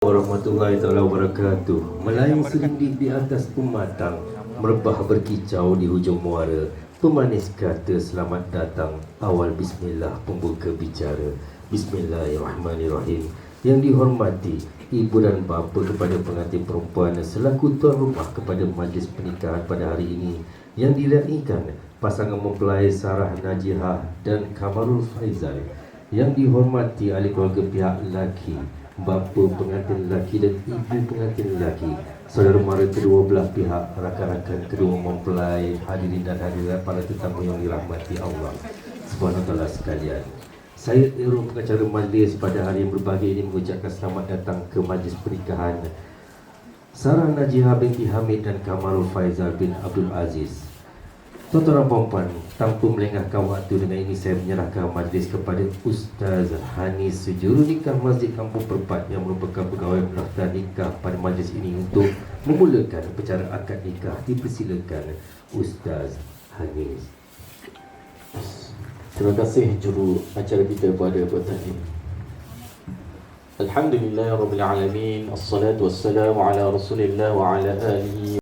Warahmatullahi taala wabarakatuh. Melayang serindip di atas pematang, merebah berkicau di hujung muara. Pemanis kata selamat datang, awal bismillah pembuka bicara. Bismillahirrahmanirrahim. Yang dihormati ibu dan bapa kepada pengantin perempuan selaku tuan rumah kepada majlis pernikahan pada hari ini, yang diraihkan pasangan mempelai Sarah Najihah dan Kamarul Faizal. Yang dihormati ahli keluarga pihak lelaki, bapa pengantin lelaki dan ibu pengantin lelaki, saudara mara kedua belah pihak, rakan-rakan kedua mempelai, hadirin dan hadirat, para tetamu yang dirahmati Allah Subhanahu Wa Taala sekalian. Saya Errol, pengacara majlis pada hari yang berbahagia ini, mengucapkan selamat datang ke majlis pernikahan Sarah Najihah binti Hamid dan Kamarul Faizal bin Abdul Aziz. Tuan-tuan dan puan-puan, tanpa melengahkan waktu, dengan ini saya menyerahkan majlis kepada Ustaz Hanis, juru nikah Masjid Kampung Perpat yang merupakan pegawai pendaftar nikah pada majlis ini untuk memulakan upacara akad nikah. Dipersilakan Ustaz Hanis. Terima kasih juru acara kita pada petang ini. Alhamdulillahirabbil alamin, assalatu wassalamu ala Rasulillah wa ala alihi